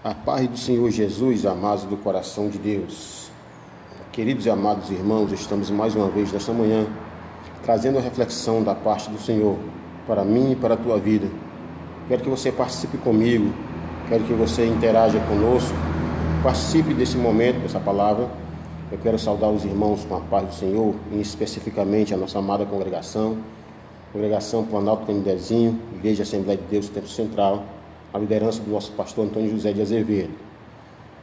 A paz do Senhor Jesus, amados do coração de Deus. Queridos e amados irmãos, estamos mais uma vez nesta manhã trazendo a reflexão da parte do Senhor para mim e para a tua vida. Quero que você participe comigo, quero que você interaja conosco, participe desse momento, dessa palavra. Eu quero saudar os irmãos com a paz do Senhor, e especificamente a nossa amada congregação Planalto Candezinho, Igreja Assembleia de Deus, Templo Central, a liderança do nosso pastor Antônio José de Azevedo.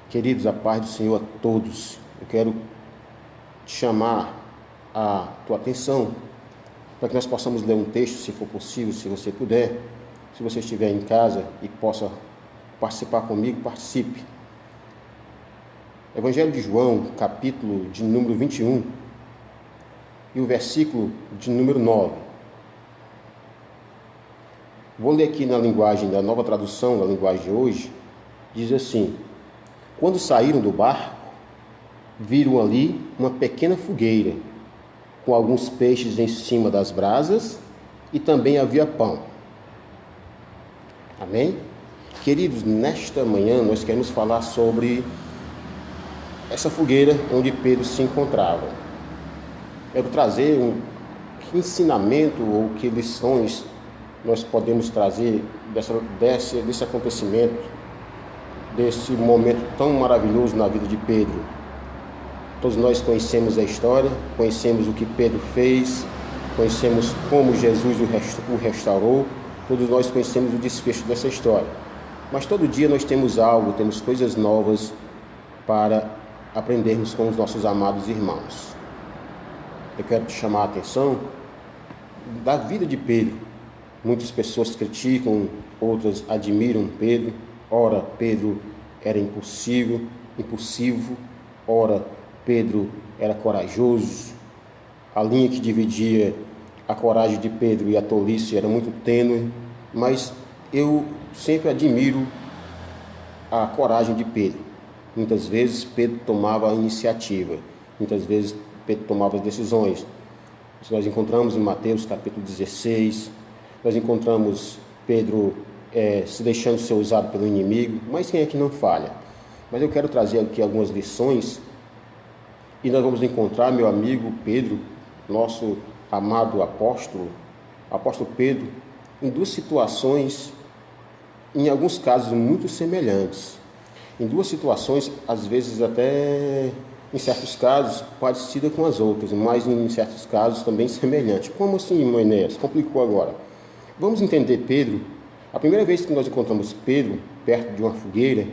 Queridos, a paz do Senhor a todos. Eu quero chamar a tua atenção para que nós possamos ler um texto, se for possível, se você puder. Se você estiver em casa e possa participar comigo, participe. Evangelho de João, capítulo de número 21 e o versículo de número 9. Vou ler aqui na linguagem da Nova Tradução, na linguagem de hoje. Diz assim: quando saíram do barco, viram ali uma pequena fogueira, com alguns peixes em cima das brasas, e também havia pão. Amém? Queridos, nesta manhã nós queremos falar sobre essa fogueira onde Pedro se encontrava. Quero trazer que ensinamento ou que lições nós podemos trazer desse acontecimento, desse momento tão maravilhoso na vida de Pedro. Todos nós conhecemos a história, conhecemos o que Pedro fez, conhecemos como Jesus o restaurou, todos nós conhecemos o desfecho dessa história. Mas todo dia nós temos algo, temos coisas novas para aprendermos com os nossos amados irmãos. Eu quero te chamar a atenção da vida de Pedro. Muitas pessoas criticam, outras admiram Pedro. Ora, Pedro era impulsivo, ora, Pedro era corajoso. A linha que dividia a coragem de Pedro e a tolice era muito tênue, mas eu sempre admiro a coragem de Pedro. Muitas vezes Pedro tomava a iniciativa, muitas vezes Pedro tomava as decisões. Isso nós encontramos em Mateus capítulo 16, nós encontramos Pedro se deixando ser usado pelo inimigo, mas quem é que não falha? Mas eu quero trazer aqui algumas lições, e nós vamos encontrar meu amigo Pedro, nosso amado apóstolo Pedro, em duas situações, em alguns casos muito semelhantes, em duas situações, às vezes até, em certos casos, parecida com as outras, mas em certos casos também semelhante. Como assim, irmão Enéas? Complicou agora. Vamos entender Pedro. A primeira vez que nós encontramos Pedro perto de uma fogueira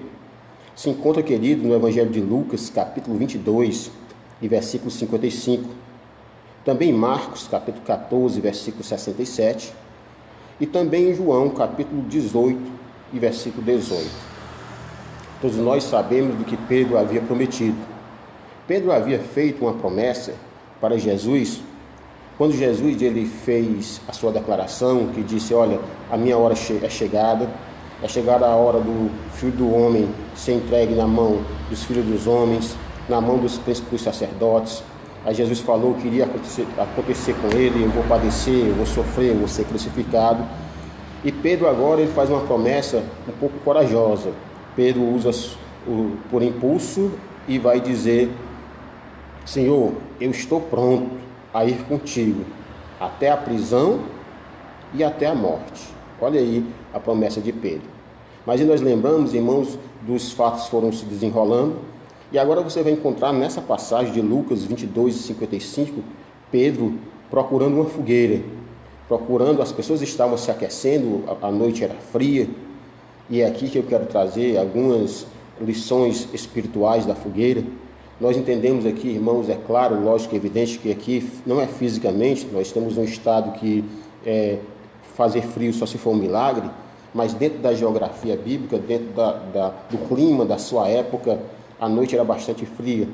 se encontra, querido, no Evangelho de Lucas, capítulo 22, e versículo 55. Também em Marcos, capítulo 14, versículo 67. E também em João, capítulo 18, e versículo 18. Todos nós sabemos do que Pedro havia prometido. Pedro havia feito uma promessa para Jesus. Quando Jesus ele fez a sua declaração, que disse: olha, a minha hora é chegada a hora do Filho do Homem ser entregue na mão dos filhos dos homens, na mão dos príncipes dos sacerdotes. Aí Jesus falou que iria acontecer com ele: eu vou padecer, eu vou sofrer, eu vou ser crucificado. E Pedro agora ele faz uma promessa um pouco corajosa. Pedro usa por impulso e vai dizer: Senhor, eu estou pronto a ir contigo até a prisão e até a morte. Olha aí a promessa de Pedro. Mas nós lembramos, irmãos, dos fatos foram se desenrolando, e agora você vai encontrar nessa passagem de Lucas 22 e 55, Pedro procurando uma fogueira, as pessoas estavam se aquecendo, a noite era fria, e é aqui que eu quero trazer algumas lições espirituais da fogueira. Nós entendemos aqui, irmãos, é claro, lógico e evidente que aqui não é fisicamente, nós temos um estado que fazer frio só se for um milagre, mas dentro da geografia bíblica, dentro do clima da sua época, a noite era bastante fria.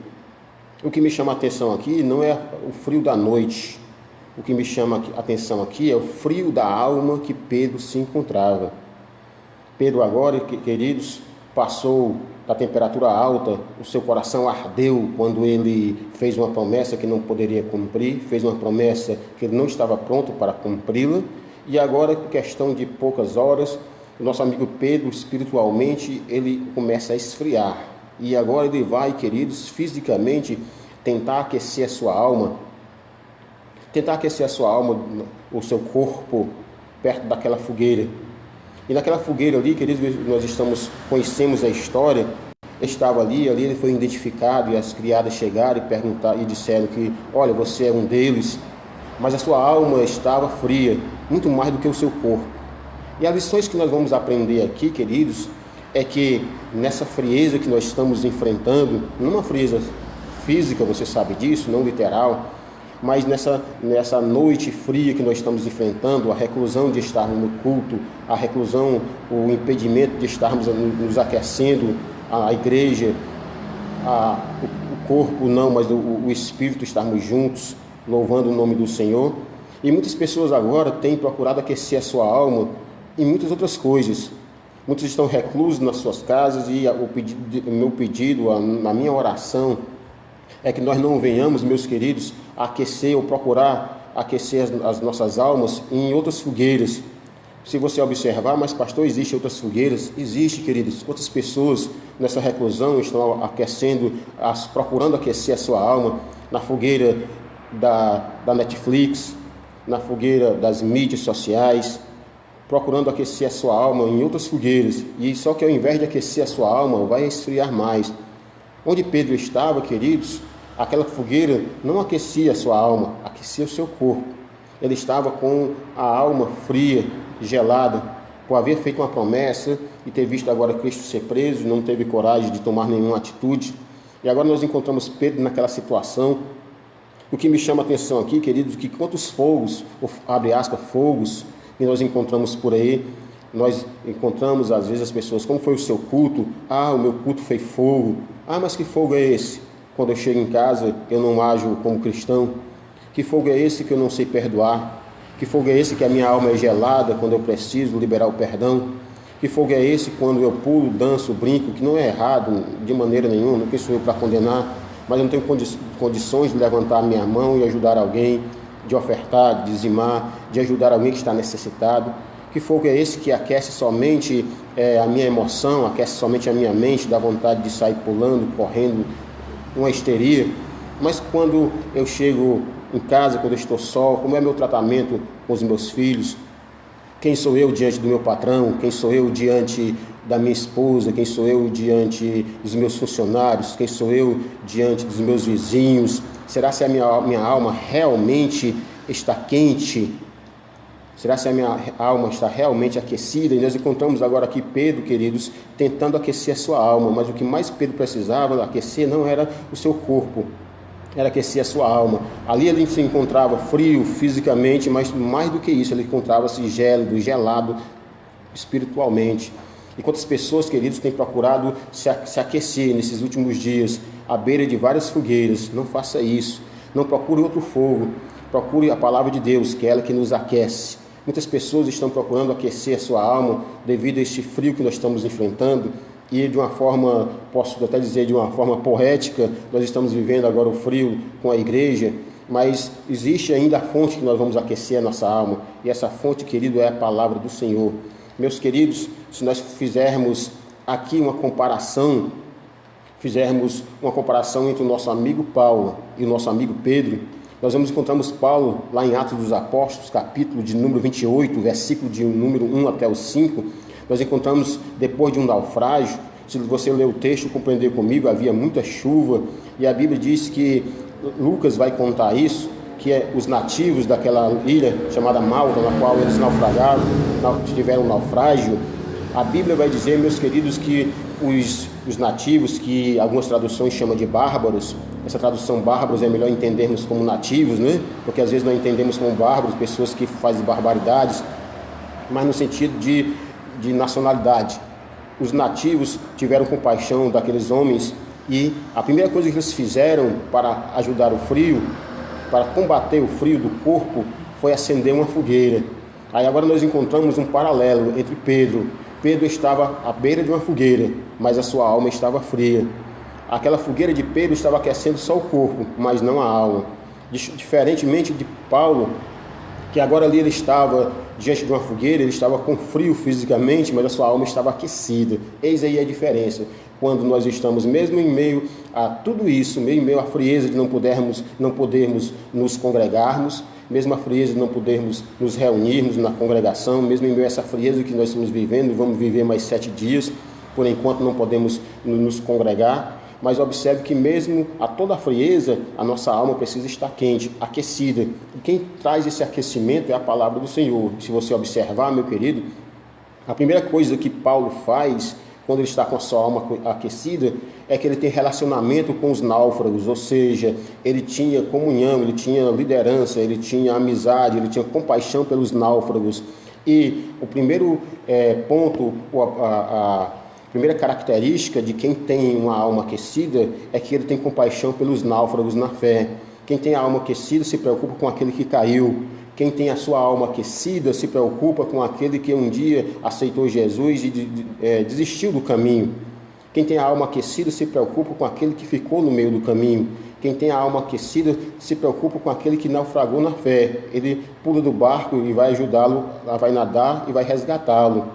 O que me chama a atenção aqui não é o frio da noite, o que me chama a atenção aqui é o frio da alma que Pedro se encontrava. Pedro agora, queridos, passou da temperatura alta, o seu coração ardeu quando ele fez uma promessa que não poderia cumprir, fez uma promessa que ele não estava pronto para cumpri-la, e agora, por questão de poucas horas, o nosso amigo Pedro, espiritualmente, ele começa a esfriar. E agora ele vai, queridos, fisicamente, tentar aquecer a sua alma, o seu corpo, perto daquela fogueira. E naquela fogueira ali, queridos, nós conhecemos a história, estava ali ele foi identificado, e as criadas chegaram e perguntaram e disseram que, olha, você é um deles, mas a sua alma estava fria, muito mais do que o seu corpo. E as lições que nós vamos aprender aqui, queridos, é que nessa frieza que nós estamos enfrentando, não uma frieza física, você sabe disso, não literal, mas nessa noite fria que nós estamos enfrentando, a reclusão de estarmos no culto, a reclusão, o impedimento de estarmos nos aquecendo, a igreja, o corpo não, mas o espírito, estarmos juntos, louvando o nome do Senhor. E muitas pessoas agora têm procurado aquecer a sua alma em muitas outras coisas. Muitos estão reclusos nas suas casas e o meu pedido, a minha oração é que nós não venhamos, meus queridos, a aquecer ou procurar aquecer as nossas almas em outras fogueiras. Se você observar, mas pastor, existem outras fogueiras? Existe, queridos. Quantas pessoas nessa reclusão estão aquecendo, procurando aquecer a sua alma na fogueira da Netflix, na fogueira das mídias sociais, procurando aquecer a sua alma em outras fogueiras. E só que ao invés de aquecer a sua alma, vai esfriar mais. Onde Pedro estava, queridos, aquela fogueira não aquecia a sua alma, aquecia o seu corpo. Ele estava com a alma fria, gelada, por haver feito uma promessa e ter visto agora Cristo ser preso, não teve coragem de tomar nenhuma atitude. E agora nós encontramos Pedro naquela situação. O que me chama a atenção aqui, queridos, que quantos fogos, abre aspas, fogos, que nós encontramos por aí. Nós encontramos às vezes as pessoas, como foi o seu culto? O meu culto foi fogo. Mas que fogo é esse? Quando eu chego em casa, eu não ajo como cristão. Que fogo é esse que eu não sei perdoar? Que fogo é esse que a minha alma é gelada quando eu preciso liberar o perdão? Que fogo é esse quando eu pulo, danço, brinco, que não é errado de maneira nenhuma, não sou eu para condenar, mas eu não tenho condições de levantar a minha mão e ajudar alguém, de ofertar, de dizimar, de ajudar alguém que está necessitado? Que fogo é esse que aquece somente a minha emoção, aquece somente a minha mente, dá vontade de sair pulando, correndo, uma histeria? Mas quando eu chego em casa, quando eu estou só, como é meu tratamento com os meus filhos? Quem sou eu diante do meu patrão? Quem sou eu diante da minha esposa? Quem sou eu diante dos meus funcionários? Quem sou eu diante dos meus vizinhos? Será se a minha alma realmente está quente? Será se a minha alma está realmente aquecida? E nós encontramos agora aqui Pedro, queridos, tentando aquecer a sua alma, mas o que mais Pedro precisava aquecer não era o seu corpo, era aquecer a sua alma. Ali ele se encontrava frio fisicamente, mas mais do que isso, ele encontrava-se gélido, gelado espiritualmente. E quantas pessoas, queridos, têm procurado se aquecer nesses últimos dias, à beira de várias fogueiras? Não faça isso, não procure outro fogo, procure a palavra de Deus, que é ela que nos aquece. Muitas pessoas estão procurando aquecer a sua alma devido a este frio que nós estamos enfrentando. E de uma forma, posso até dizer de uma forma poética, nós estamos vivendo agora o frio com a igreja, mas existe ainda a fonte que nós vamos aquecer a nossa alma, e essa fonte, querido, é a palavra do Senhor. Meus queridos, se nós fizermos aqui uma comparação entre o nosso amigo Paulo e o nosso amigo Pedro, nós encontramos Paulo lá em Atos dos Apóstolos, capítulo de número 28, versículo de número 1 até o 5, nós encontramos depois de um naufrágio. Se você ler o texto, compreender comigo, havia muita chuva, e a Bíblia diz que, Lucas vai contar isso, que os nativos daquela ilha chamada Malta, na qual eles naufragaram, tiveram um naufrágio. A Bíblia vai dizer, meus queridos, que os nativos, que algumas traduções chamam de bárbaros, essa tradução bárbaros é melhor entendermos como nativos, né? Porque às vezes nós entendemos como bárbaros, pessoas que fazem barbaridades, mas no sentido de nacionalidade. Os nativos tiveram compaixão daqueles homens e a primeira coisa que eles fizeram para ajudar o frio, para combater o frio do corpo, foi acender uma fogueira. Aí agora nós encontramos um paralelo entre Pedro. Pedro estava à beira de uma fogueira, mas a sua alma estava fria. Aquela fogueira de Pedro estava aquecendo só o corpo, mas não a alma. Diferentemente de Paulo, que agora ali ele estava diante de uma fogueira, ele estava com frio fisicamente, mas a sua alma estava aquecida. Eis aí a diferença. Quando nós estamos mesmo em meio a tudo isso, em meio à frieza de não podermos nos congregarmos, mesmo a frieza de não podermos nos reunirmos na congregação, mesmo em meio a essa frieza que nós estamos vivendo, vamos viver mais 7 dias, por enquanto não podemos nos congregar, mas observe que mesmo a toda a frieza, a nossa alma precisa estar quente, aquecida. E quem traz esse aquecimento é a palavra do Senhor. Se você observar, meu querido, a primeira coisa que Paulo faz quando ele está com a sua alma aquecida é que ele tem relacionamento com os náufragos, ou seja, ele tinha comunhão, ele tinha liderança, ele tinha amizade, ele tinha compaixão pelos náufragos. E o primeiro ponto, a primeira característica de quem tem uma alma aquecida é que ele tem compaixão pelos náufragos na fé. Quem tem a alma aquecida se preocupa com aquele que caiu. Quem tem a sua alma aquecida se preocupa com aquele que um dia aceitou Jesus e desistiu do caminho. Quem tem a alma aquecida se preocupa com aquele que ficou no meio do caminho. Quem tem a alma aquecida se preocupa com aquele que naufragou na fé. Ele pula do barco e vai ajudá-lo, vai nadar e vai resgatá-lo.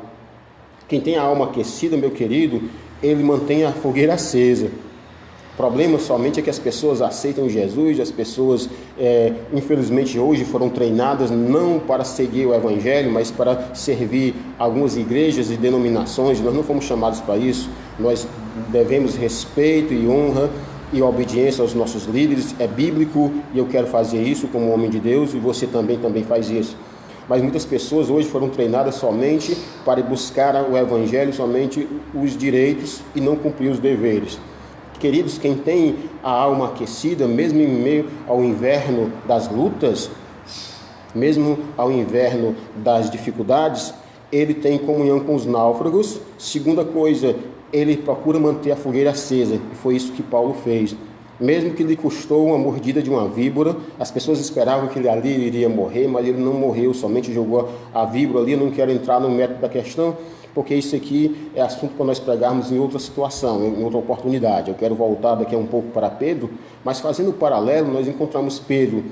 Quem tem a alma aquecida, meu querido, ele mantém a fogueira acesa. O problema somente é que as pessoas aceitam Jesus, as pessoas, infelizmente, hoje foram treinadas não para seguir o Evangelho, mas para servir algumas igrejas e denominações. Nós não fomos chamados para isso. Nós devemos respeito e honra e obediência aos nossos líderes. É bíblico e eu quero fazer isso como homem de Deus, e você também faz isso. Mas muitas pessoas hoje foram treinadas somente para buscar o Evangelho, somente os direitos e não cumprir os deveres. Queridos, quem tem a alma aquecida, mesmo em meio ao inverno das lutas, mesmo ao inverno das dificuldades, ele tem comunhão com os náufragos. Segunda coisa, ele procura manter a fogueira acesa, e foi isso que Paulo fez. Mesmo que lhe custou uma mordida de uma víbora, as pessoas esperavam que ele ali iria morrer, mas ele não morreu, somente jogou a víbora ali. Eu não quero entrar no mérito da questão, porque isso aqui é assunto para nós pregarmos em outra situação, em outra oportunidade. Eu quero voltar daqui a um pouco para Pedro, mas fazendo o paralelo, nós encontramos Pedro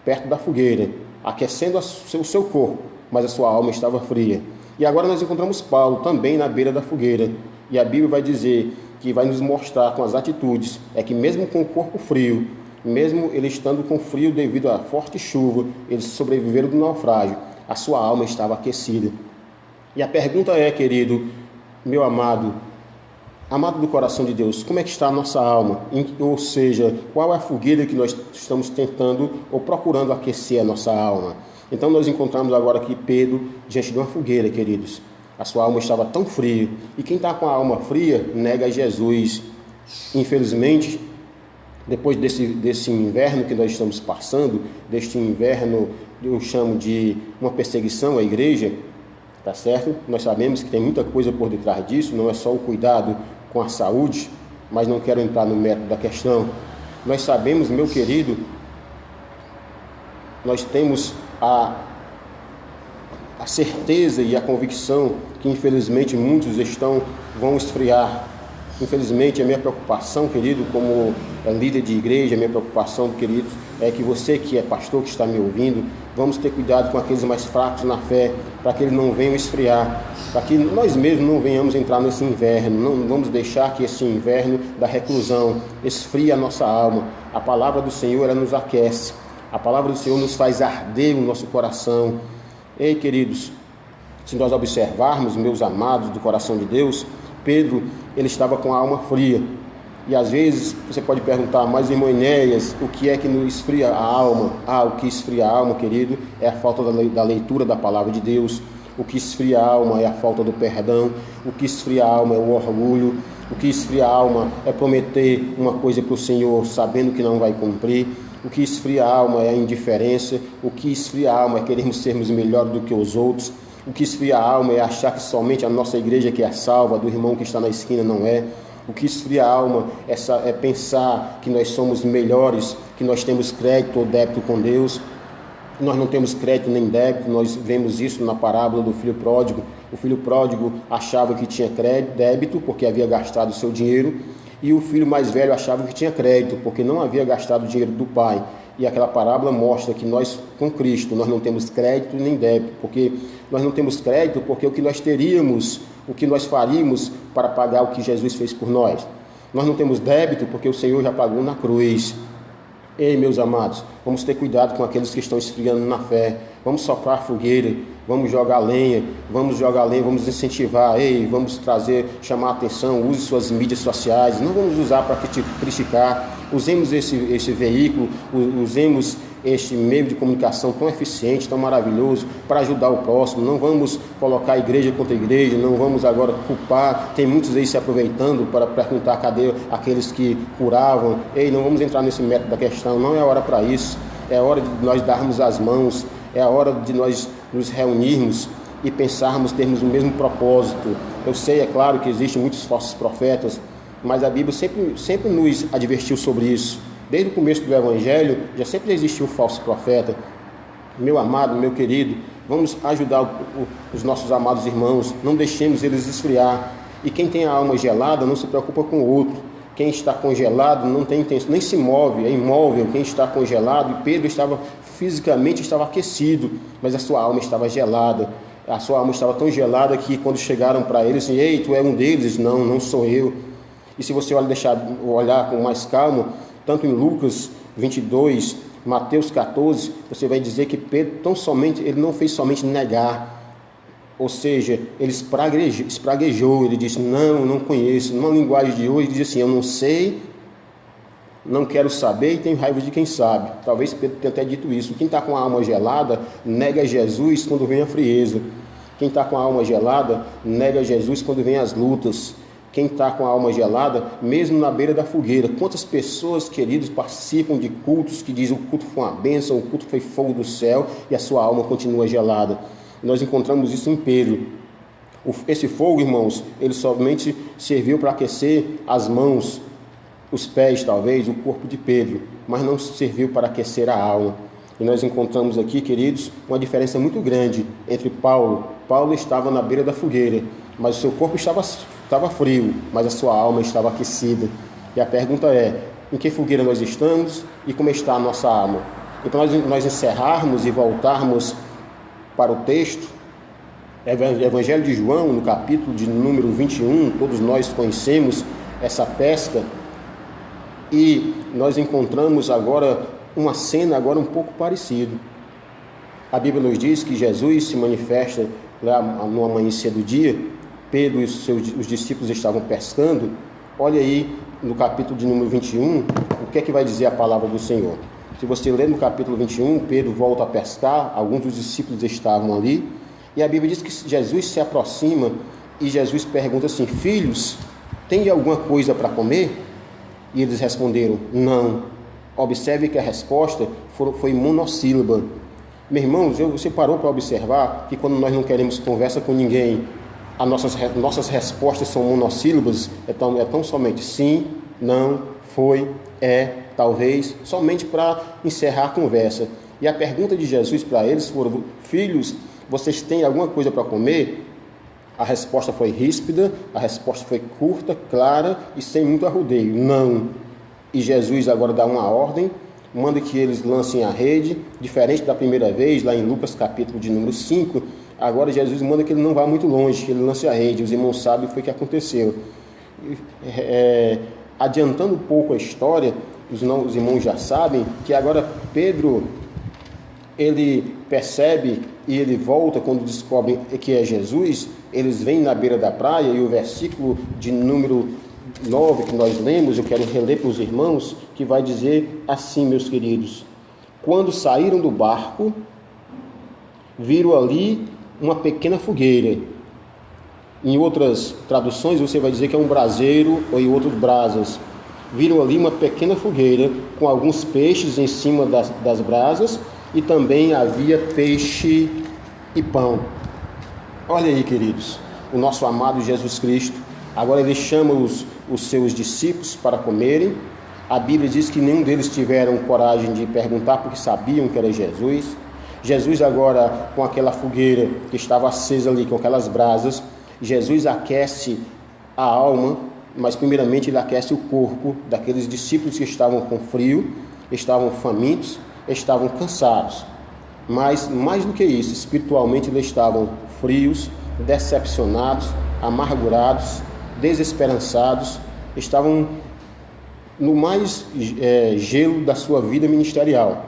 perto da fogueira, aquecendo o seu corpo, mas a sua alma estava fria. E agora nós encontramos Paulo também na beira da fogueira, e a Bíblia vai dizer que vai nos mostrar com as atitudes, é que mesmo com o corpo frio, mesmo ele estando com frio devido à forte chuva, eles sobreviveram do naufrágio, a sua alma estava aquecida. E a pergunta é, querido, meu amado do coração de Deus, como é que está a nossa alma? Ou seja, qual é a fogueira que nós estamos tentando ou procurando aquecer a nossa alma? Então nós encontramos agora aqui Pedro diante de uma fogueira, queridos. A sua alma estava tão fria. E quem está com a alma fria nega Jesus. Infelizmente, depois desse inverno que nós estamos passando, deste inverno, eu chamo de uma perseguição à igreja, tá certo? Nós sabemos que tem muita coisa por detrás disso, não é só o cuidado com a saúde, mas não quero entrar no mérito da questão. Nós sabemos, meu querido, nós temos a certeza e a convicção que infelizmente muitos vão esfriar. Infelizmente a minha preocupação, querido, como líder de igreja, a minha preocupação, querido, é que você que é pastor, que está me ouvindo, vamos ter cuidado com aqueles mais fracos na fé, para que eles não venham esfriar, para que nós mesmos não venhamos entrar nesse inverno, não vamos deixar que esse inverno da reclusão esfrie a nossa alma. A palavra do Senhor, ela nos aquece, a palavra do Senhor nos faz arder o nosso coração. Ei, queridos, se nós observarmos, meus amados do coração de Deus, Pedro, ele estava com a alma fria. E às vezes você pode perguntar, mas irmão Enéas, o que é que nos esfria a alma? O que esfria a alma, querido, é a falta da leitura da palavra de Deus. O que esfria a alma é a falta do perdão. O que esfria a alma é o orgulho. O que esfria a alma é prometer uma coisa para o Senhor sabendo que não vai cumprir. O que esfria a alma é a indiferença. O que esfria a alma é querermos sermos melhores do que os outros. O que esfria a alma é achar que somente a nossa igreja que é salva, do irmão que está na esquina não é. O que esfria a alma é pensar que nós somos melhores, que nós temos crédito ou débito com Deus. Nós não temos crédito nem débito, nós vemos isso na parábola do filho pródigo. O filho pródigo achava que tinha crédito, débito, porque havia gastado o seu dinheiro, e o filho mais velho achava que tinha crédito, porque não havia gastado o dinheiro do pai. E aquela parábola mostra que nós, com Cristo, nós não temos crédito nem débito, porque nós não temos crédito porque o que nós teríamos, o que nós faríamos para pagar o que Jesus fez por nós. Nós não temos débito porque o Senhor já pagou na cruz. Ei, meus amados, vamos ter cuidado com aqueles que estão esfriando na fé. Vamos soprar fogueira, vamos jogar lenha, vamos incentivar. Ei, vamos trazer, chamar a atenção, use suas mídias sociais. Não vamos usar para criticar. Usemos esse veículo, usemos este meio de comunicação tão eficiente, tão maravilhoso, para ajudar o próximo. Não vamos colocar igreja contra igreja, não vamos agora culpar. Tem muitos aí se aproveitando para perguntar cadê aqueles que curavam. Ei, não vamos entrar nesse método da questão, não é hora para isso. É hora de nós darmos as mãos, é a hora de nós nos reunirmos e pensarmos, termos o mesmo propósito. Eu sei, é claro, que existem muitos falsos profetas, mas a Bíblia sempre nos advertiu sobre isso. Desde o começo do Evangelho, já sempre existiu um falso profeta. Meu amado, meu querido, vamos ajudar os nossos amados irmãos, não deixemos eles esfriar. E quem tem a alma gelada não se preocupa com o outro. Quem está congelado não tem intenção, nem se move, é imóvel. Quem está congelado, e Pedro fisicamente estava aquecido, mas a sua alma estava gelada. A sua alma estava tão gelada que quando chegaram para ele, assim, ei, tu é um deles? Não, não sou eu. E se você olhar com mais calma, tanto em Lucas 22, Mateus 14, você vai dizer que Pedro ele não fez somente negar, ou seja, ele espraguejou, ele disse, não conheço. Numa linguagem de hoje, ele diz assim, eu não sei, não quero saber e tenho raiva de quem sabe. Talvez Pedro tenha até dito isso. Quem está com a alma gelada, nega Jesus quando vem a frieza. Quem está com a alma gelada, nega Jesus quando vem as lutas. Quem está com a alma gelada, mesmo na beira da fogueira. Quantas pessoas, queridos, participam de cultos que dizem o culto foi uma bênção, o culto foi fogo do céu e a sua alma continua gelada. Nós encontramos isso em Pedro. Esse fogo, irmãos, ele somente serviu para aquecer as mãos, os pés talvez, o corpo de Pedro, mas não serviu para aquecer a alma. E nós encontramos aqui, queridos, uma diferença muito grande entre Paulo. Paulo estava na beira da fogueira, mas o seu corpo estava frio, mas a sua alma estava aquecida. E a pergunta é, em que fogueira nós estamos e como está a nossa alma? Então nós encerrarmos e voltarmos para o texto, Evangelho de João, no capítulo de número 21, todos nós conhecemos essa pesca, e nós encontramos agora uma cena um pouco parecida. A Bíblia nos diz que Jesus se manifesta lá no amanhecer do dia. Pedro e os discípulos estavam pescando. Olha aí no capítulo de número 21, o que é que vai dizer a palavra do Senhor. Se você ler no capítulo 21, Pedro volta a pescar, alguns dos discípulos estavam ali, e a Bíblia diz que Jesus se aproxima e Jesus pergunta assim, filhos, tem alguma coisa para comer? E eles responderam, não. Observe que a resposta foi monossílaba. Meu irmão, você parou para observar que quando nós não queremos conversa com ninguém, as nossas respostas são monossílabas, é tão somente sim, não, foi, é, talvez, somente para encerrar a conversa. E a pergunta de Jesus para eles foi, filhos, vocês têm alguma coisa para comer? A resposta foi ríspida, a resposta foi curta, clara e sem muito arrudeio, não. E Jesus agora dá uma ordem, manda que eles lancem a rede, diferente da primeira vez, lá em Lucas capítulo de número 5, agora Jesus manda que ele não vá muito longe, que ele lance a rede. Os irmãos sabem o que foi que aconteceu. Adiantando um pouco a história, os irmãos já sabem que agora Pedro, ele percebe e ele volta quando descobre que é Jesus. Eles vêm na beira da praia e o versículo de número 9 que nós lemos, eu quero reler para os irmãos, que vai dizer assim, meus queridos, quando saíram do barco, viram ali uma pequena fogueira. Em outras traduções você vai dizer que é um braseiro, ou em outros brasas. Viram ali uma pequena fogueira com alguns peixes em cima das brasas, e também havia peixe e pão. Olha aí, queridos, o nosso amado Jesus Cristo, agora ele chama os seus discípulos para comerem. A Bíblia diz que nenhum deles tiveram coragem de perguntar, porque sabiam que era Jesus. Jesus agora, com aquela fogueira que estava acesa ali, com aquelas brasas, Jesus aquece a alma, mas primeiramente ele aquece o corpo daqueles discípulos que estavam com frio, estavam famintos, estavam cansados. Mas, mais do que isso, espiritualmente eles estavam frios, decepcionados, amargurados, desesperançados, estavam no mais gelo da sua vida ministerial.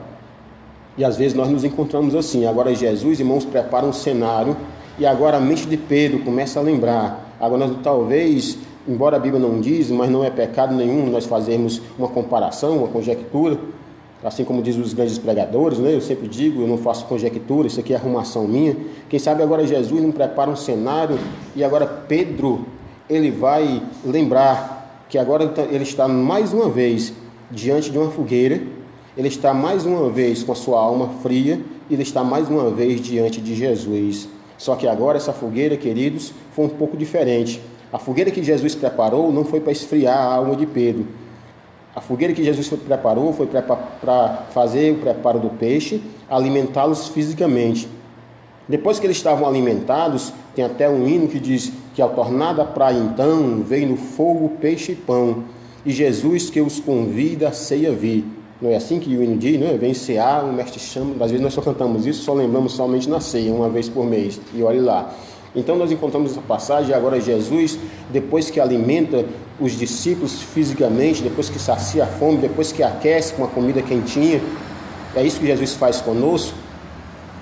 E às vezes nós nos encontramos assim. Agora Jesus, irmãos, prepara um cenário e agora a mente de Pedro começa a lembrar. Agora nós talvez, embora a Bíblia não diz, mas não é pecado nenhum nós fazermos uma comparação, uma conjectura, assim como diz os grandes pregadores, né? Eu sempre digo, eu não faço conjectura, isso aqui é arrumação minha. Quem sabe agora Jesus não prepara um cenário e agora Pedro, ele vai lembrar que agora ele está mais uma vez diante de uma fogueira, ele está mais uma vez com a sua alma fria, e ele está mais uma vez diante de Jesus. Só que agora essa fogueira, queridos, foi um pouco diferente. A fogueira que Jesus preparou não foi para esfriar a alma de Pedro. A fogueira que Jesus preparou foi para fazer o preparo do peixe, alimentá-los fisicamente. Depois que eles estavam alimentados, tem até um hino que diz que ao tornar da praia então, veio no fogo peixe e pão, e Jesus que os convida a ceia vir. Não é assim que o hino diz, não é? Vem cear, o mestre chama. Às vezes nós só cantamos isso, só lembramos somente na ceia, uma vez por mês, e olhe lá. Então nós encontramos essa passagem, agora Jesus, depois que alimenta os discípulos fisicamente, depois que sacia a fome, depois que aquece com a comida quentinha, é isso que Jesus faz conosco.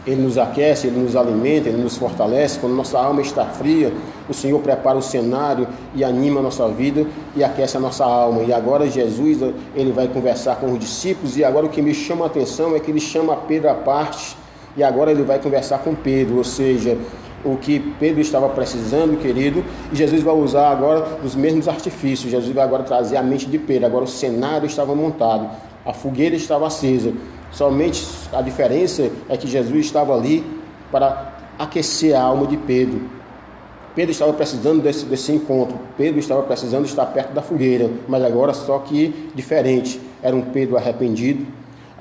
Ele nos aquece, Ele nos alimenta, Ele nos fortalece. Quando nossa alma está fria, o Senhor prepara o cenário e anima a nossa vida e aquece a nossa alma. E agora Jesus, Ele vai conversar com os discípulos, e agora o que me chama a atenção é que Ele chama Pedro à parte, e agora Ele vai conversar com Pedro, ou seja, o que Pedro estava precisando, querido, e Jesus vai usar agora os mesmos artifícios. Jesus vai agora trazer a mente de Pedro. Agora o cenário estava montado, a fogueira estava acesa. Somente a diferença é que Jesus estava ali para aquecer a alma de Pedro. Pedro estava precisando desse encontro. Pedro estava precisando estar perto da fogueira, mas agora só que diferente. Era um Pedro arrependido,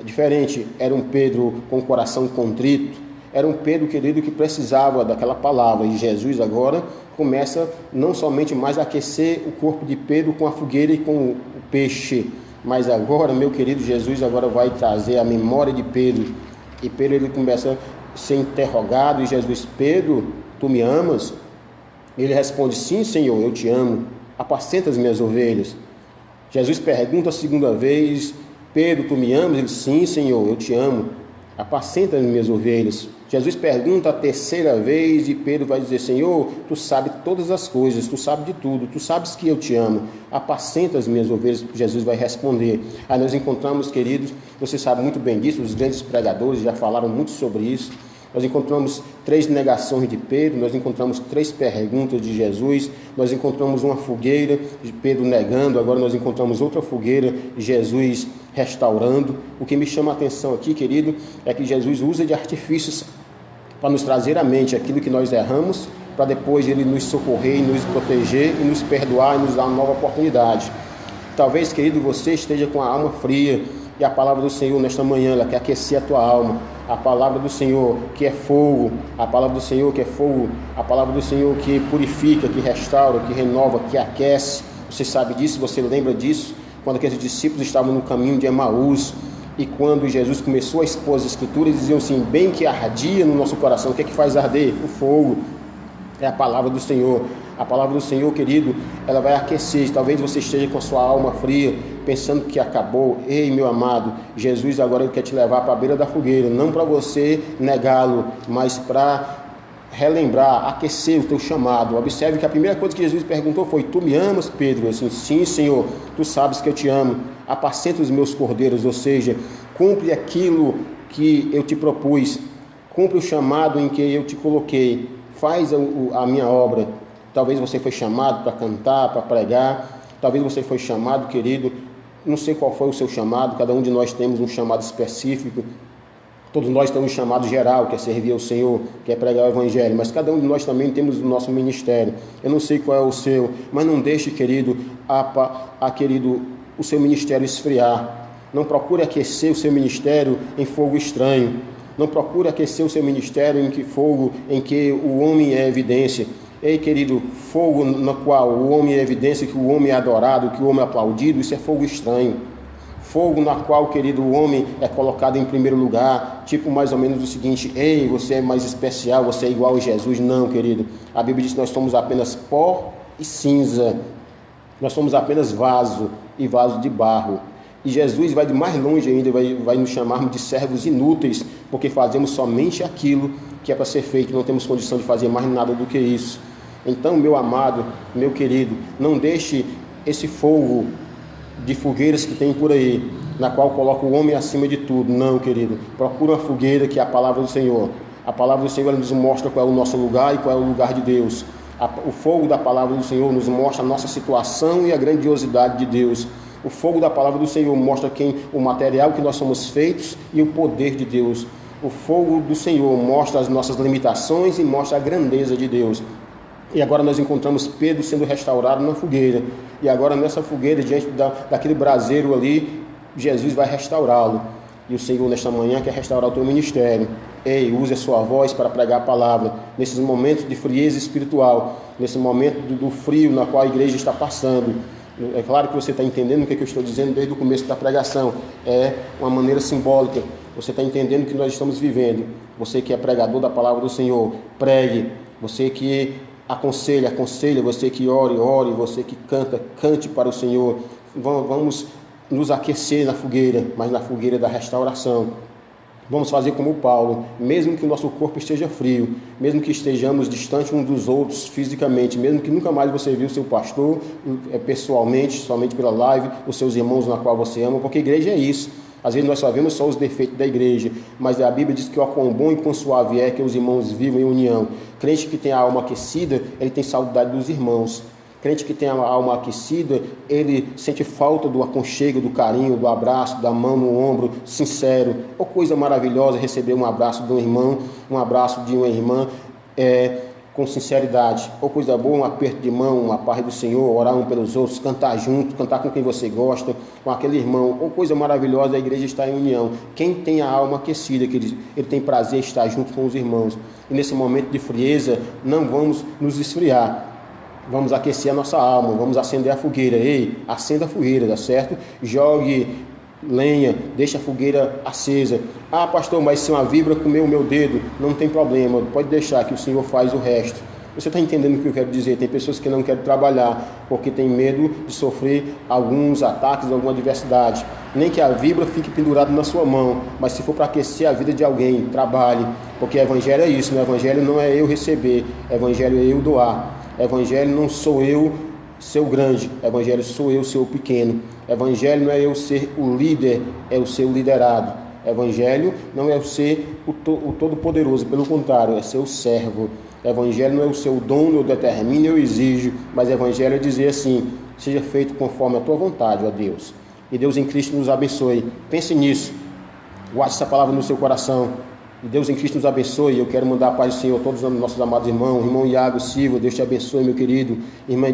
diferente, era um Pedro com o coração contrito, era um Pedro, querido, que precisava daquela palavra. E Jesus agora começa não somente mais a aquecer o corpo de Pedro com a fogueira e com o peixe, mas agora, meu querido, Jesus agora vai trazer a memória de Pedro. E Pedro, ele começa a ser interrogado, e Jesus: Pedro, tu me amas? Ele responde: sim, Senhor, eu te amo, apacenta as minhas ovelhas. Jesus pergunta a segunda vez: Pedro, tu me amas? Ele: sim, Senhor, eu te amo, apacenta as minhas ovelhas. Jesus pergunta a terceira vez, e Pedro vai dizer: Senhor, tu sabes todas as coisas, tu sabes de tudo, tu sabes que eu te amo, apacenta as minhas ovelhas. Jesus vai responder. Aí nós encontramos, queridos, você sabe muito bem disso, os grandes pregadores já falaram muito sobre isso. Nós encontramos 3 negações de Pedro, nós encontramos 3 perguntas de Jesus, nós encontramos uma fogueira de Pedro negando, agora nós encontramos outra fogueira de Jesus restaurando. O que me chama a atenção aqui, querido, é que Jesus usa de artifícios para nos trazer à mente aquilo que nós erramos, para depois Ele nos socorrer e nos proteger e nos perdoar e nos dar uma nova oportunidade. Talvez, querido, você esteja com a alma fria, e a palavra do Senhor nesta manhã, ela quer aquecer a tua alma. A palavra do Senhor que é fogo, a palavra do Senhor que é fogo, a palavra do Senhor que purifica, que restaura, que renova, que aquece. Você sabe disso, você lembra disso? Quando aqueles discípulos estavam no caminho de Emaús, e quando Jesus começou a expor as Escrituras, diziam assim: bem que ardia no nosso coração. O que é que faz arder? O fogo. É a palavra do Senhor. A palavra do Senhor, querido, ela vai aquecer. Talvez você esteja com a sua alma fria, pensando que acabou. Ei, meu amado, Jesus agora ele quer te levar para a beira da fogueira, não para você negá-lo, mas para relembrar, aquecer o teu chamado. Observe que a primeira coisa que Jesus perguntou foi: tu me amas, Pedro? Assim: sim, Senhor, tu sabes que eu te amo, apacenta os meus cordeiros, ou seja, cumpre aquilo que eu te propus, cumpre o chamado em que eu te coloquei, faz a minha obra. Talvez você foi chamado para cantar, para pregar, talvez você foi chamado, querido, não sei qual foi o seu chamado, cada um de nós temos um chamado específico, todos nós temos um chamado geral, que é servir ao Senhor, que é pregar o Evangelho, mas cada um de nós também temos o nosso ministério. Eu não sei qual é o seu, mas não deixe, querido, querido, o seu ministério esfriar. Não procure aquecer o seu ministério em fogo estranho. Não procure aquecer o seu ministério em fogo em que o homem é evidência. Ei, querido, fogo no qual o homem é evidência, que o homem é adorado, que o homem é aplaudido, isso é fogo estranho. fogo na qual, querido, o homem é colocado em primeiro lugar, tipo mais ou menos o seguinte: ei, você é mais especial, você é igual a Jesus. Não, querido, a Bíblia diz que nós somos apenas pó e cinza, nós somos apenas vaso e vaso de barro. E Jesus vai de mais longe ainda, vai nos chamar de servos inúteis, porque fazemos somente aquilo que é para ser feito, não temos condição de fazer mais nada do que isso. Então, meu amado, meu querido, não deixe esse fogo de fogueiras que tem por aí, na qual coloca o homem acima de tudo. Não, querido, procura uma fogueira que é a palavra do Senhor. A palavra do Senhor nos mostra qual é o nosso lugar e qual é o lugar de Deus. O fogo da palavra do Senhor nos mostra a nossa situação e a grandiosidade de Deus. O fogo da palavra do Senhor mostra o material que nós somos feitos e o poder de Deus. O fogo do Senhor mostra as nossas limitações e mostra a grandeza de Deus. E agora nós encontramos Pedro sendo restaurado na fogueira. E agora nessa fogueira, diante daquele braseiro ali, Jesus vai restaurá-lo. E o Senhor nesta manhã quer restaurar o teu ministério. Ei, use a sua voz para pregar a palavra. Nesses momentos de frieza espiritual, nesse momento do frio na qual a igreja está passando. É claro que você está entendendo o que eu estou dizendo desde o começo da pregação. É uma maneira simbólica. Você está entendendo o que nós estamos vivendo. Você que é pregador da palavra do Senhor, pregue. Você que aconselha, você que ore, você que cante para o Senhor. Vamos nos aquecer na fogueira, mas na fogueira da restauração. Vamos fazer como Paulo, mesmo que o nosso corpo esteja frio, mesmo que estejamos distantes uns dos outros fisicamente, mesmo que nunca mais você viu seu pastor pessoalmente, somente pela live, os seus irmãos na qual você ama, porque igreja é isso. Às vezes nós só vemos só os defeitos da igreja, mas a Bíblia diz que o quão bom e quão suave é que os irmãos vivam em união. Crente que tem a alma aquecida, ele tem saudade dos irmãos. Crente que tem a alma aquecida, ele sente falta do aconchego, do carinho, do abraço, da mão no ombro, sincero. Ou coisa maravilhosa receber um abraço de um irmão, um abraço de uma irmã, com sinceridade. Ou coisa boa, um aperto de mão, uma paz do Senhor, orar um pelos outros, cantar junto, cantar com quem você gosta, com aquele irmão. Ou coisa maravilhosa, a igreja está em união. Quem tem a alma aquecida, que ele tem prazer em estar junto com os irmãos. E nesse momento de frieza, não vamos nos esfriar. Vamos aquecer a nossa alma, vamos acender a fogueira. Ei, acenda a fogueira, dá certo? Jogue lenha, deixa a fogueira acesa. Ah, pastor, mas se uma víbora comer o meu dedo, não tem problema, pode deixar que o Senhor faz o resto. Você está entendendo o que eu quero dizer? Tem pessoas que não querem trabalhar porque tem medo de sofrer alguns ataques, alguma adversidade. Nem que a víbora fique pendurada na sua mão, mas se for para aquecer a vida de alguém, trabalhe, porque evangelho é isso, né? Evangelho não é eu receber, evangelho é eu doar. Evangelho não sou eu ser o grande, evangelho sou eu ser o pequeno. Evangelho não é eu ser o líder, é o ser o liderado. Evangelho não é eu ser o todo-poderoso, pelo contrário, é ser o servo. Evangelho não é o seu dono, eu determino, eu exijo, mas evangelho é dizer assim: seja feito conforme a tua vontade, ó Deus. E Deus em Cristo nos abençoe. Pense nisso, guarde essa palavra no seu coração. E Deus em Cristo nos abençoe. Eu quero mandar a paz do Senhor a todos os nossos amados irmãos. Irmão Iago Silva, Deus te abençoe, meu querido. Irmã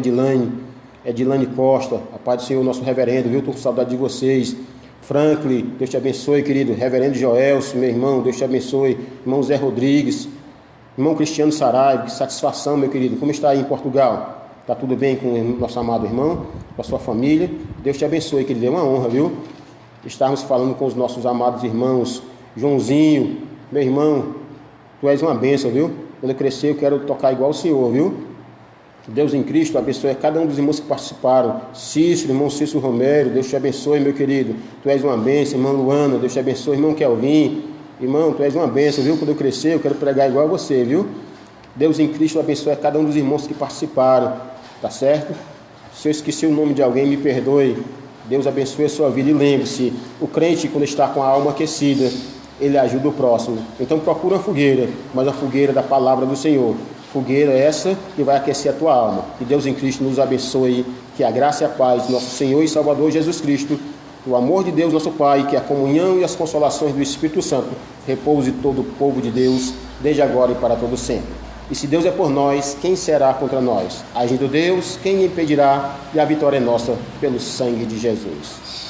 Edilane Costa, a paz do Senhor, nosso reverendo, viu? Estou com saudade de vocês. Franklin, Deus te abençoe, querido. Reverendo Joelso, meu irmão, Deus te abençoe. Irmão Zé Rodrigues, irmão Cristiano Saraiva, que satisfação, meu querido. Como está aí em Portugal? Está tudo bem com o nosso amado irmão, com a sua família? Deus te abençoe, querido. É uma honra, viu? Estarmos falando com os nossos amados irmãos. Joãozinho, meu irmão, tu és uma bênção, viu? Quando eu crescer, eu quero tocar igual o Senhor, viu? Deus em Cristo abençoe cada um dos irmãos que participaram. Cícero, irmão Cícero Romero, Deus te abençoe, meu querido. Tu és uma bênção, irmã Luana, Deus te abençoe, irmão Kelvin. Irmão, tu és uma bênção, viu? Quando eu crescer, eu quero pregar igual a você, viu? Deus em Cristo abençoe cada um dos irmãos que participaram, tá certo? Se eu esqueci o nome de alguém, me perdoe. Deus abençoe a sua vida. E lembre-se, o crente, quando está com a alma aquecida, ele ajuda o próximo. Então procura uma fogueira, mas a fogueira da palavra do Senhor. Fogueira essa que vai aquecer a tua alma. Que Deus em Cristo nos abençoe. Que a graça e a paz do nosso Senhor e Salvador Jesus Cristo, o amor de Deus nosso Pai, que a comunhão e as consolações do Espírito Santo repouse todo o povo de Deus, desde agora e para todo sempre. E se Deus é por nós, quem será contra nós? Agindo Deus, quem impedirá? E a vitória é nossa pelo sangue de Jesus.